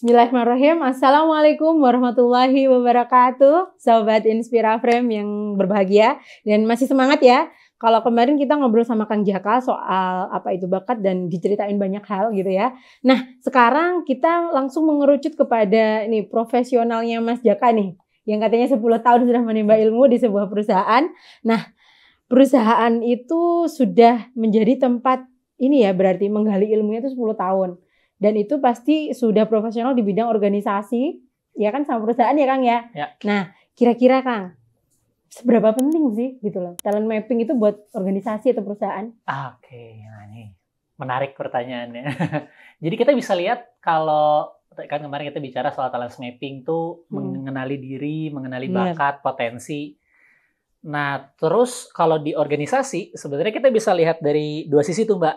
Bismillahirrahmanirrahim. Assalamualaikum warahmatullahi wabarakatuh. Sobat Inspira Frame yang berbahagia dan masih semangat ya. Kalau kemarin kita ngobrol sama Kang Jaka soal apa itu bakat dan diceritain banyak hal gitu ya. Nah, sekarang kita langsung mengerucut kepada ini profesionalnya Mas Jaka nih. Yang katanya 10 tahun sudah menimba ilmu di sebuah perusahaan. Nah, perusahaan itu sudah menjadi tempat ini ya, berarti menggali ilmunya itu 10 tahun. Dan itu pasti sudah profesional di bidang organisasi, ya kan, sama perusahaan ya Kang ya. Ya. Nah, kira-kira Kang, seberapa penting sih gitu loh talent mapping itu buat organisasi atau perusahaan? Oke, nah ini menarik pertanyaannya. Jadi kita bisa lihat kalau kan kemarin kita bicara soal talent mapping tuh mengenali diri, mengenali bakat, potensi. Nah, terus kalau di organisasi sebenarnya kita bisa lihat dari dua sisi tuh, Mbak.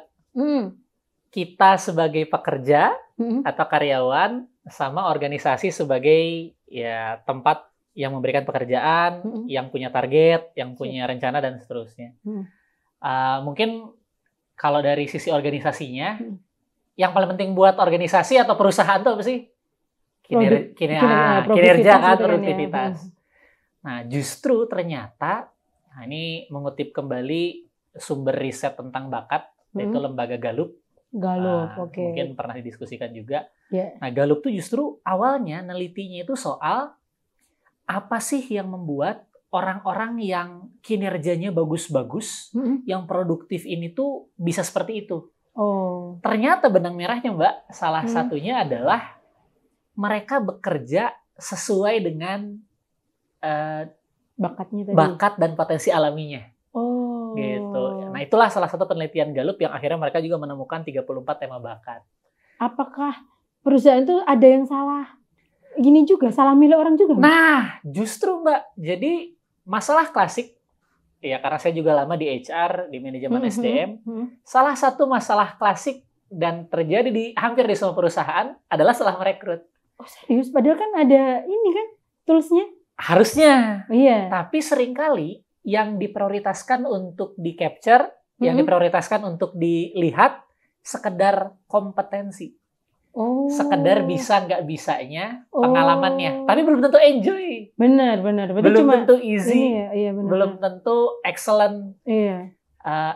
Kita sebagai pekerja atau karyawan sama organisasi sebagai ya tempat yang memberikan pekerjaan, yang punya target, yang punya rencana dan seterusnya. Mungkin kalau dari sisi organisasinya, yang paling penting buat organisasi atau perusahaan itu apa sih? Kinerja kan, produktivitas. Nah, justru ternyata, nah ini mengutip kembali sumber riset tentang bakat, yaitu lembaga Gallup. Oke. Mungkin pernah didiskusikan juga. Yeah. Nah, Gallup tuh justru awalnya nelitinya itu soal apa sih yang membuat orang-orang yang kinerjanya bagus-bagus, yang produktif ini tuh bisa seperti itu. Oh. Ternyata benang merahnya, Mbak, salah satunya adalah mereka bekerja sesuai dengan bakatnya tadi. Bakat dan potensi alaminya. Gitu. Nah, itulah salah satu penelitian Gallup yang akhirnya mereka juga menemukan 34 tema bakat. Apakah perusahaan itu ada yang salah? Gini juga, salah milih orang juga? Nah, justru Mbak, jadi masalah klasik, ya karena saya juga lama di HR, di manajemen SDM, salah satu masalah klasik dan terjadi di hampir di semua perusahaan adalah salah merekrut. Oh serius? Padahal kan ada ini kan, toolsnya? Harusnya. Iya. Tapi seringkali yang diprioritaskan untuk di-capture, yang diprioritaskan untuk dilihat, sekedar kompetensi. Sekedar bisa nggak bisanya, pengalamannya. Tapi belum tentu enjoy. Benar. Belum tentu easy. Iya, benar. Belum tentu excellent. Iya.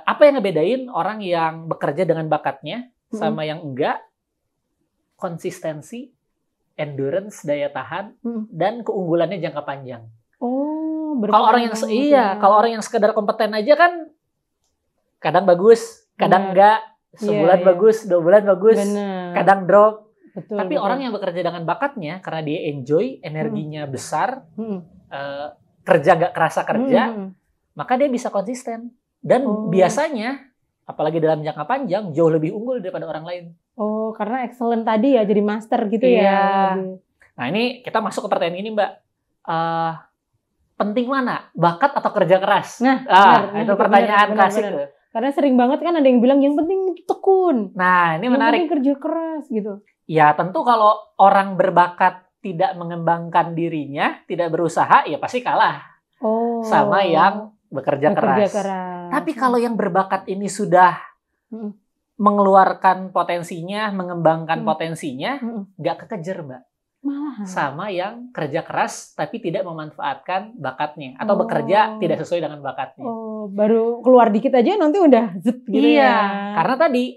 Apa yang ngebedain orang yang bekerja dengan bakatnya sama yang enggak? Konsistensi, endurance, daya tahan, dan keunggulannya jangka panjang. Kalau orang yang sekedar kompeten aja kan kadang bagus, kadang enggak, sebulan bagus, 2 bulan bagus, kadang drop. Tapi orang yang bekerja dengan bakatnya karena dia enjoy, energinya besar, kerja nggak kerasa kerja, maka dia bisa konsisten. Dan biasanya, apalagi dalam jangka panjang, jauh lebih unggul daripada orang lain. Oh, karena excellent tadi ya, jadi master gitu ya. Nah, ini kita masuk ke pertanyaan ini, Mbak. Penting mana? Bakat atau kerja keras? Itu pertanyaan klasik. Karena sering banget kan ada yang bilang yang penting tekun. Nah, ini menarik. Yang penting kerja keras gitu. Ya, tentu kalau orang berbakat tidak mengembangkan dirinya, tidak berusaha, ya pasti kalah. Sama yang bekerja keras. Tapi kalau yang berbakat ini sudah mengeluarkan potensinya, mengembangkan potensinya, nggak kekejar, Mbak. Sama yang kerja keras tapi tidak memanfaatkan bakatnya atau bekerja tidak sesuai dengan bakatnya. Baru keluar dikit aja nanti udah zet gitu ya. Karena tadi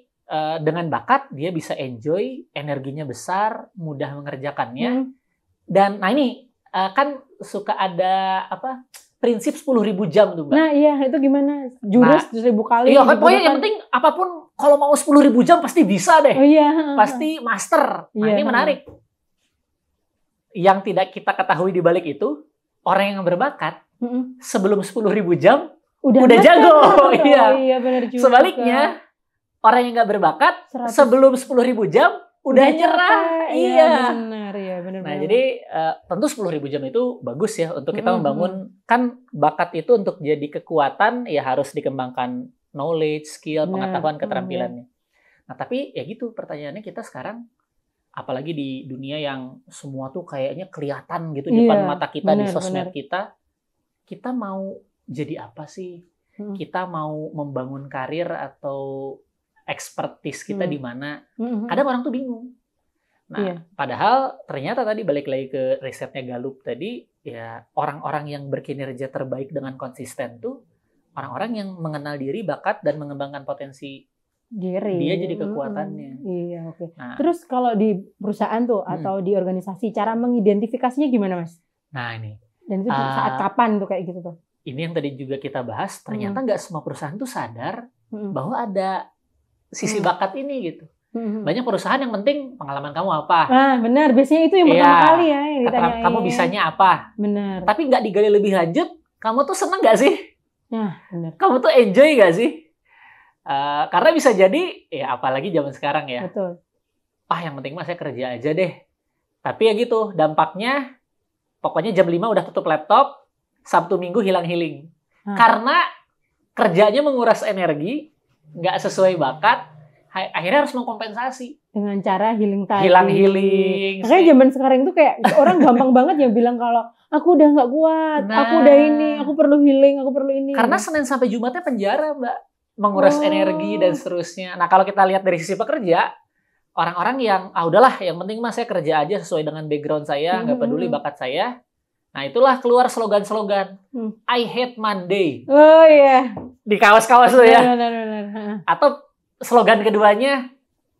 dengan bakat dia bisa enjoy, energinya besar, mudah mengerjakannya. Dan nah ini kan suka ada prinsip 10.000 jam tuh, Mbak. Nah iya, itu gimana? Jurus 1000 kali. Iya, pokoknya yang penting apapun kalau mau 10.000 jam pasti bisa deh. Pasti master. Nah, ini menarik. Yang tidak kita ketahui di balik itu, orang yang berbakat sebelum 10.000 jam udah jago. Iya, benar juga. Sebaliknya, orang yang nggak berbakat sebelum 10.000 jam udah nyerah. Iya. Benar. Nah, jadi tentu 10.000 jam itu bagus ya untuk kita membangun, kan bakat itu untuk jadi kekuatan ya harus dikembangkan knowledge, skill, pengetahuan, keterampilannya. Nah, tapi ya gitu pertanyaannya kita sekarang, apalagi di dunia yang semua tuh kayaknya kelihatan gitu depan mata kita, di sosmed kita mau jadi apa sih? Kita mau membangun karir atau expertise kita di mana? Kadang orang tuh bingung. Nah, padahal ternyata tadi balik lagi ke risetnya Gallup tadi, ya orang-orang yang berkinerja terbaik dengan konsisten tuh orang-orang yang mengenal diri, bakat, dan mengembangkan potensi diri. Dia jadi kekuatannya. Iya, oke. Nah, terus kalau di perusahaan tuh atau di organisasi, cara mengidentifikasinya gimana, Mas? Nah, ini. Dan itu saat kapan tuh kayak gitu tuh? Ini yang tadi juga kita bahas, ternyata nggak semua perusahaan tuh sadar bahwa ada sisi bakat ini gitu. Banyak perusahaan yang penting pengalaman kamu apa. Nah, benar. Biasanya itu yang pertama kali ya yang ditanyain. Kamu bisanya apa. Benar. Tapi nggak digali lebih lanjut, kamu tuh seneng nggak sih? Nah, benar. Kamu tuh enjoy nggak sih? Karena bisa jadi, ya apalagi zaman sekarang ya. Betul. Yang penting mah saya kerja aja deh. Tapi ya gitu, dampaknya pokoknya jam 5 udah tutup laptop, Sabtu Minggu hilang healing. Karena kerjanya menguras energi, nggak sesuai bakat, akhirnya harus mengkompensasi dengan cara healing tadi. Healing. Makanya zaman sekarang itu kayak orang gampang banget yang bilang kalau aku udah nggak kuat, aku udah ini, aku perlu healing, aku perlu ini. Karena Senin sampai Jumatnya penjara, Mbak, menguras energi dan seterusnya. Nah, kalau kita lihat dari sisi pekerja, orang-orang yang udahlah, yang penting mah saya kerja aja sesuai dengan background saya, nggak peduli bakat saya. Nah, itulah keluar slogan-slogan. I hate Monday. Oh iya. Di kaos-kaos tuh ya. Benar. Atau slogan keduanya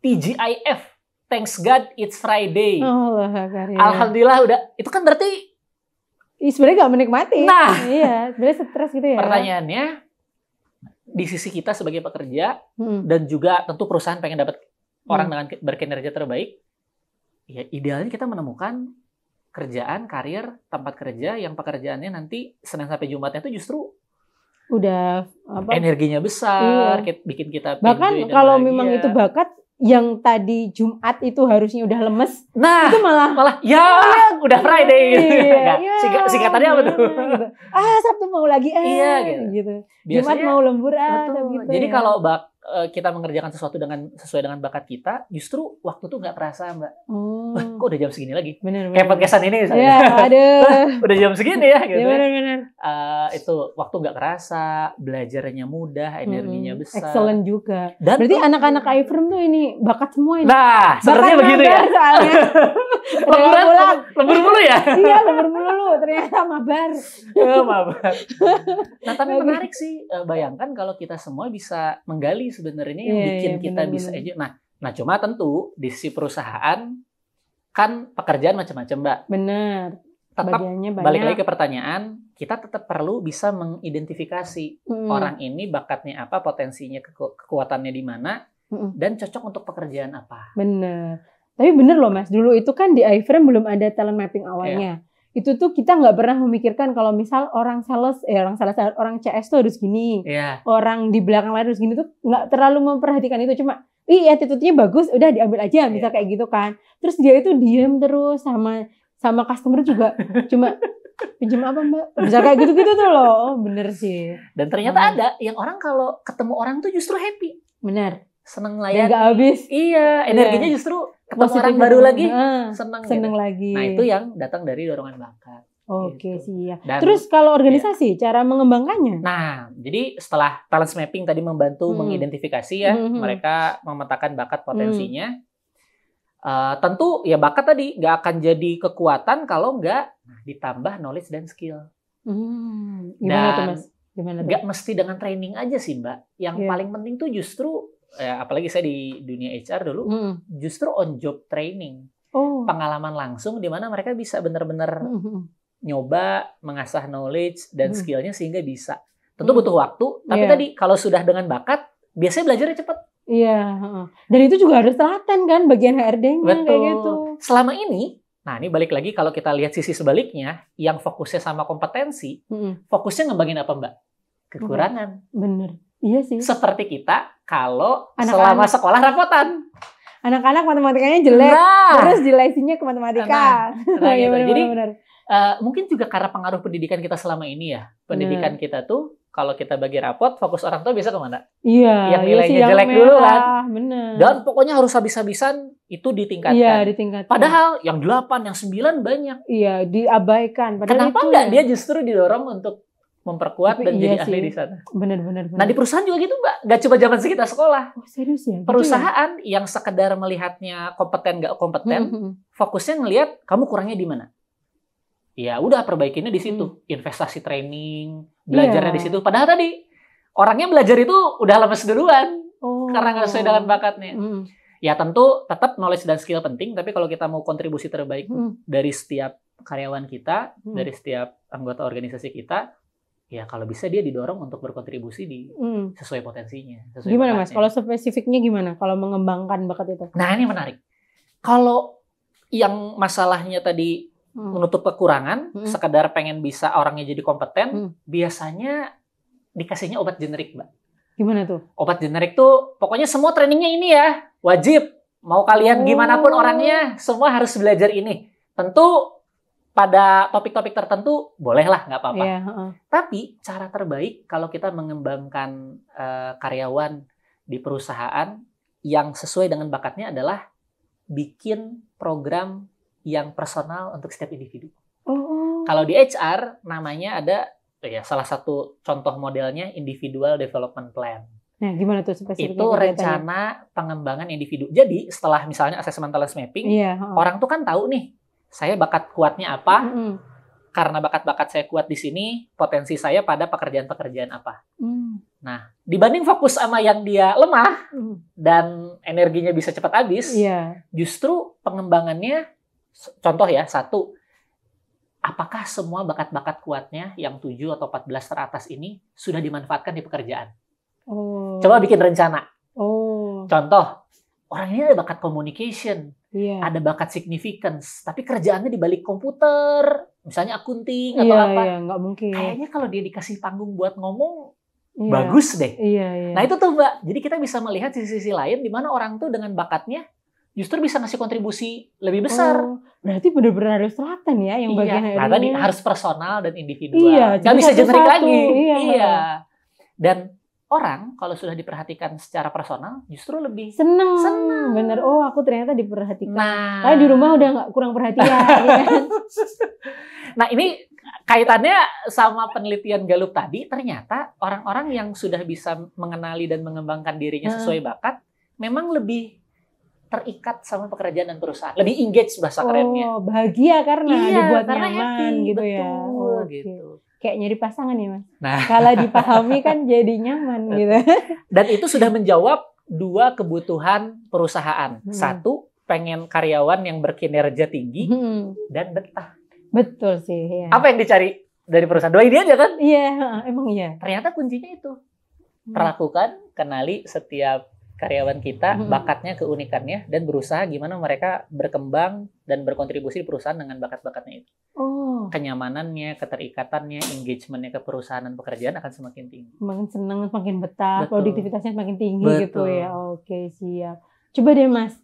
TGIF, thanks God it's Friday. Alhamdulillah udah. Itu kan berarti sebenarnya nggak menikmati. Nah, iya, sebenarnya stres gitu ya. Pertanyaannya di sisi kita sebagai pekerja dan juga tentu perusahaan pengen dapat orang dengan berkinerja terbaik. Ya idealnya kita menemukan kerjaan, karir, tempat kerja yang pekerjaannya nanti Senin sampai Jumatnya itu justru udah energinya besar, bikin kita bahkan kalau memang itu bakat yang tadi Jumat itu harusnya udah lemes, nah itu malah udah Friday singkatannya apa tuh? Gitu. Sabtu mau lagi gitu. Jumat mau lembur gitu. Jadi kalau kita mengerjakan sesuatu sesuai dengan bakat kita, justru waktu tuh nggak terasa, Mbak. Kok udah jam segini lagi? Bener. Kayak podcastan ini misalnya. Ya, aduh. Udah jam segini ya gitu. Bener. Itu waktu nggak kerasa, belajarnya mudah, energinya besar. Excellent juga. Dan berarti anak-anak iFirm tuh ini bakat semua ini. Nah, sebenarnya begitu ya. Soalnya. Lembur mulu ya? Iya, lembur mulu. Ternyata mabar. Mabar. Nah, tapi menarik sih. Bayangkan kalau kita semua bisa menggali sebenarnya yang bikin kita bisa aja. Nah, cuma tentu di sisi perusahaan kan pekerjaan macam-macam, Mbak. Benar. Tetap balik lagi ke pertanyaan, kita tetap perlu bisa mengidentifikasi orang ini bakatnya apa, potensinya, kekuatannya di mana, dan cocok untuk pekerjaan apa. Benar. Tapi bener loh, Mas. Dulu itu kan di iFrame belum ada talent mapping awalnya. Itu tuh kita nggak pernah memikirkan kalau misal orang orang CS tuh harus gini, orang di belakang layar harus gini tuh nggak terlalu memperhatikan itu, cuma attitude-nya bagus, udah diambil aja, misal kayak gitu kan. Terus dia itu diem terus sama customer juga, cuma pinjam apa Mbak? Bisa kayak gitu-gitu tuh loh. Bener sih. Dan ternyata ada yang orang kalau ketemu orang tuh justru happy. Bener. Seneng layani. Nggak habis. Iya, energinya justru ketemu orang baru lagi, seneng gitu. Lagi. Nah, itu yang datang dari dorongan bakat. Oke, gitu. sih ya. Terus kalau organisasi, cara mengembangkannya? Nah, jadi setelah talent mapping tadi membantu mengidentifikasi ya, mereka memetakan bakat potensinya. Tentu ya bakat tadi nggak akan jadi kekuatan kalau nggak ditambah knowledge dan skill. Gimana tuh, Mas? Nggak mesti dengan training aja sih, Mbak. Yang paling penting tuh justru apalagi saya di dunia HR dulu, justru on job training, pengalaman langsung di mana mereka bisa benar-benar nyoba mengasah knowledge dan skillnya sehingga bisa. Tentu butuh waktu, tapi tadi kalau sudah dengan bakat, biasanya belajarnya cepat. Iya, dan itu juga harus telaten kan bagian HRD-nya kayak gitu. Selama ini, nah ini balik lagi kalau kita lihat sisi sebaliknya, yang fokusnya sama kompetensi, fokusnya ngembangin apa Mbak? Kekurangan. Bener. Iya sih. Seperti kita kalau selama sekolah rapotan. Anak-anak matematikanya jelek, terus dilesinya ke matematika. Gitu. Jadi mungkin juga karena pengaruh pendidikan kita selama ini ya. Pendidikan kita tuh kalau kita bagi rapot, fokus orang tua bisa kemana? Iya. Yang nilainya jelek dulu kan. Bener. Dan pokoknya harus habis-habisan itu ditingkatkan. Iya, ditingkatkan. Padahal yang 8, yang 9 banyak. Iya, diabaikan. Padahal kenapa enggak dia justru didorong untuk memperkuat dan jadi ahli di sana. Benar. Nah di perusahaan juga gitu Mbak, nggak cuma zaman kita sekolah. Oh, serius ya? Perusahaan yang sekedar melihatnya kompeten nggak kompeten, fokusnya ngelihat kamu kurangnya di mana. Ya udah perbaikinnya di situ, investasi training, belajarnya di situ. Padahal tadi orangnya belajar itu udah lemes duluan, karena nggak sesuai dengan bakatnya. Ya tentu tetap knowledge dan skill penting, tapi kalau kita mau kontribusi terbaik dari setiap karyawan kita, dari setiap anggota organisasi kita, ya kalau bisa dia didorong untuk berkontribusi di sesuai potensinya. Sesuai gimana bakatnya. Mas? Kalau spesifiknya gimana? Kalau mengembangkan bakat itu? Nah ini menarik. Kalau yang masalahnya tadi menutup kekurangan, sekedar pengen bisa orangnya jadi kompeten, biasanya dikasihnya obat generik, Mbak. Gimana tuh? Obat generik tuh pokoknya semua trainingnya ini ya, wajib. Mau kalian gimana pun orangnya, semua harus belajar ini. Tentu pada topik-topik tertentu bolehlah, nggak apa-apa. Tapi cara terbaik kalau kita mengembangkan karyawan di perusahaan yang sesuai dengan bakatnya adalah bikin program yang personal untuk setiap individu. Kalau di HR namanya ada ya salah satu contoh modelnya individual development plan. Nah, gimana tuh spesifiknya? Itu rencana pengembangan individu. Jadi setelah misalnya assessment talent mapping, orang tuh kan tahu nih, saya bakat kuatnya apa, karena bakat-bakat saya kuat di sini, potensi saya pada pekerjaan-pekerjaan apa. Nah, dibanding fokus sama yang dia lemah dan energinya bisa cepat habis, justru pengembangannya, contoh ya, satu, apakah semua bakat-bakat kuatnya yang 7 atau 14 teratas ini sudah dimanfaatkan di pekerjaan? Coba bikin rencana. Contoh, orang ini ada bakat communication, ada bakat significance, tapi kerjaannya di balik komputer, misalnya akunting atau apa. Nggak mungkin. Kayaknya kalau dia dikasih panggung buat ngomong, bagus deh. Nah itu tuh Mbak, jadi kita bisa melihat sisi-sisi lain di mana orang tuh dengan bakatnya justru bisa ngasih kontribusi lebih besar. Berarti benar-benar harus telaten ya yang bagian nah tadi harus personal dan individual. Nggak bisa generik lagi. Dan orang kalau sudah diperhatikan secara personal justru lebih seneng. Bener. Oh, aku ternyata diperhatikan. Karena di rumah udah nggak kurang perhatian. Ya kan? Nah ini kaitannya sama penelitian Gallup tadi. Ternyata orang-orang yang sudah bisa mengenali dan mengembangkan dirinya sesuai bakat memang lebih terikat sama pekerjaan dan perusahaan, lebih engage bahasa kerennya. Bahagia karena dibuat karena nyaman happy, gitu ya. Gitu. Kayak nyari pasangan ya Mas. Nah, kalau dipahami kan jadi nyaman gitu. Dan itu sudah menjawab 2 kebutuhan perusahaan. Satu, pengen karyawan yang berkinerja tinggi dan betah. Betul sih. Ya. Apa yang dicari dari perusahaan? 2 ini aja kan? Iya, emang iya. Ternyata kuncinya itu. Perlakukan, kenali setiap karyawan kita, bakatnya, keunikannya, dan berusaha gimana mereka berkembang dan berkontribusi di perusahaan dengan bakat-bakatnya itu. Kenyamanannya, keterikatannya, engagementnya ke perusahaan dan pekerjaan akan semakin tinggi. Makin senang, makin betah, produktivitasnya semakin tinggi gitu ya. Oke, siap. Coba deh Mas,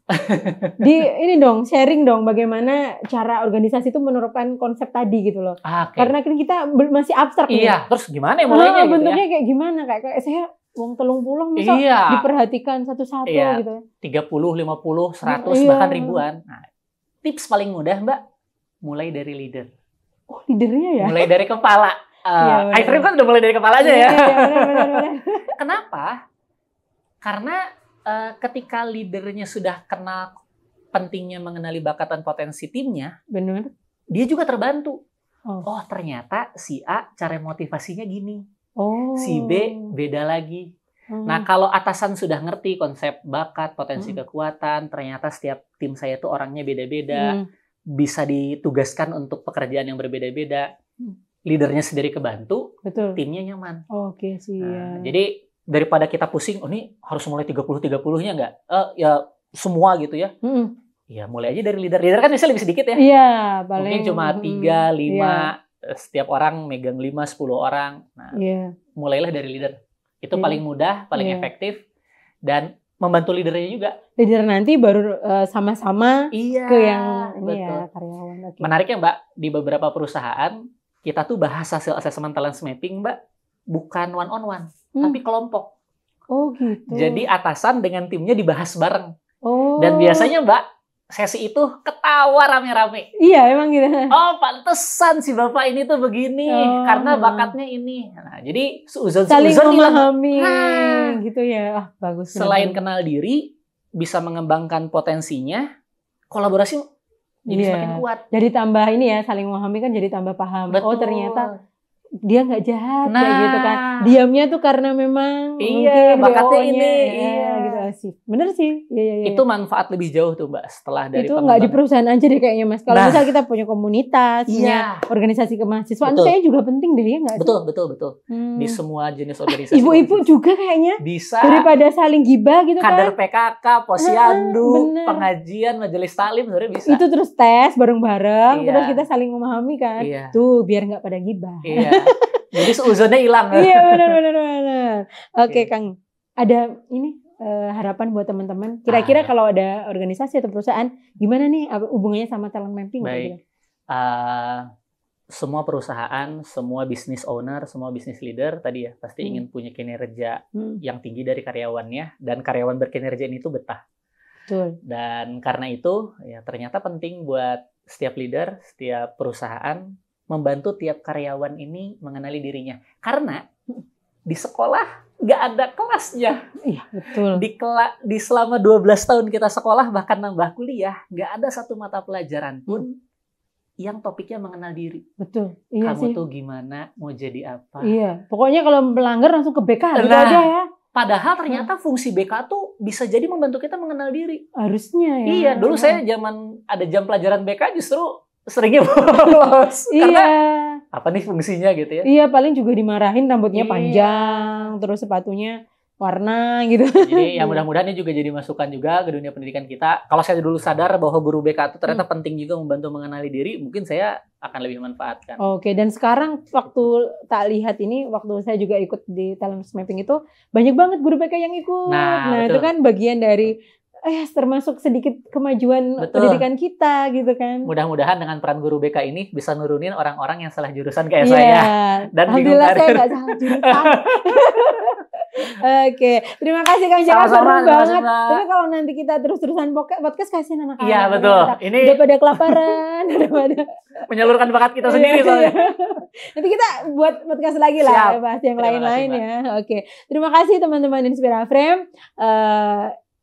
ini dong, sharing dong bagaimana cara organisasi itu menerapkan konsep tadi gitu loh. Karena kita masih abstrak nih. Terus gimana ya mulainya gitu bentuknya ya? kayak gimana? Kayak saya wong 30 masa diperhatikan satu-satu gitu. 30, 50, 100 bahkan ribuan. Nah, tips paling mudah Mbak, mulai dari leader. Oh, leadernya ya? Mulai dari kepala. iFrame kan udah mulai dari kepalanya ya. Benar. Kenapa? Karena ketika leadernya sudah kenal pentingnya mengenali bakat dan potensi timnya, benar. Dia juga terbantu. Oh, ternyata si A cara motivasinya gini. Si B beda lagi. Nah, kalau atasan sudah ngerti konsep bakat, potensi kekuatan, ternyata setiap tim saya itu orangnya beda-beda, bisa ditugaskan untuk pekerjaan yang berbeda-beda, leadernya sendiri kebantu, timnya nyaman. Oke, siap. Jadi daripada kita pusing, ini harus mulai 30-30-nya nggak? Ya semua gitu ya. Ya mulai aja dari leader. Leader kan bisa lebih sedikit ya. Iya, paling. Mungkin cuma 3, 5, setiap orang megang 5, 10 orang. Nah, mulailah dari leader. Itu paling mudah, paling efektif, dan membantu leadernya juga. Leader nanti baru sama-sama ke yang ini ya, karyawan. Menariknya Mbak, di beberapa perusahaan, kita tuh bahas hasil assessment talent mapping Mbak, bukan one on one, tapi kelompok. Oh gitu. Jadi atasan dengan timnya dibahas bareng. Dan biasanya Mbak, sesi itu ketawa rame-rame. Iya, emang gitu. Oh, pantesan si bapak ini tuh begini karena bakatnya ini. Nah, jadi saling memahami gitu ya. Bagus. Selain kenal diri, bisa mengembangkan potensinya, kolaborasi jadi semakin kuat. Jadi tambah ini ya, saling memahami kan jadi tambah paham. Betul. Oh, ternyata dia nggak jahat kayak gitu kan. Diamnya tuh karena memang mungkin bakatnya ini. Gitu sih. Bener sih. Iya. Itu manfaat lebih jauh tuh Mbak setelah dari itu nggak di perusahaan aja deh kayaknya Mas. Kalau misal kita punya komunitas, punya organisasi kemahasiswaan, itu kayaknya juga penting deh ya nggak sih? Betul. Di semua jenis organisasi. Ibu-ibu juga kayaknya bisa. Daripada saling gibah gitu kader kan. PKK, posyandu, pengajian, majelis taklim sebenarnya bisa. Itu terus tes bareng-bareng, terus kita saling memahami kan. Tuh biar nggak pada gibah. Jadi seuzonnya hilang. Iya benar. Oke Kang, ada ini harapan buat teman-teman. Kira-kira kalau ada organisasi atau perusahaan, gimana nih hubungannya sama talent mapping? Baik. Semua perusahaan, semua business owner, semua business leader tadi ya pasti ingin punya kinerja yang tinggi dari karyawannya, dan karyawan berkinerja ini tuh betah. Betul. Dan karena itu ya ternyata penting buat setiap leader, setiap perusahaan membantu tiap karyawan ini mengenali dirinya. Karena di sekolah nggak ada kelasnya. Iya, betul. Di selama 12 tahun kita sekolah, bahkan nambah kuliah, nggak ada satu mata pelajaran pun yang topiknya mengenal diri. Betul. Iya Kamu tuh gimana, mau jadi apa. Iya, pokoknya kalau melanggar langsung ke BK gitu aja ya. Padahal ternyata fungsi BK tuh bisa jadi membantu kita mengenal diri. Harusnya ya. Iya, dulu saya zaman ada jam pelajaran BK justru seringnya bolos. Karena apa nih fungsinya gitu ya. Iya, paling juga dimarahin rambutnya panjang, terus sepatunya warna gitu. Jadi ya mudah-mudahan ini juga jadi masukan juga ke dunia pendidikan kita. Kalau saya dulu sadar bahwa guru BK itu ternyata penting juga membantu mengenali diri, mungkin saya akan lebih memanfaatkan. Oke, dan sekarang waktu tak lihat ini, waktu saya juga ikut di talent mapping itu, banyak banget guru BK yang ikut. Nah itu kan bagian dari termasuk sedikit kemajuan pendidikan kita gitu kan. Mudah-mudahan dengan peran guru BK ini bisa nurunin orang-orang yang salah jurusan kayak saya. Dan alhamdulillah saya nggak salah jurusan. Oke, terima kasih Kang Jaka, seru banget. Tapi kalau nanti kita terus-terusan podcast kasihin anak-anak. Iya betul. Ini udah pada kelaparan, udah pada menyalurkan bakat kita sendiri soalnya. Nanti kita buat podcast lagi lah, bahas yang lain-lain ya. Oke, terima kasih teman-teman Inspira Frame.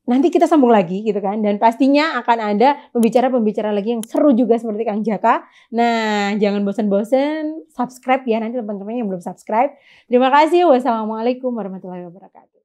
Nanti kita sambung lagi gitu kan, dan pastinya akan ada pembicara-pembicara lagi yang seru juga seperti Kang Jaka. Nah, jangan bosan-bosan, subscribe ya nanti teman-teman yang belum subscribe. Terima kasih. Wassalamualaikum warahmatullahi wabarakatuh.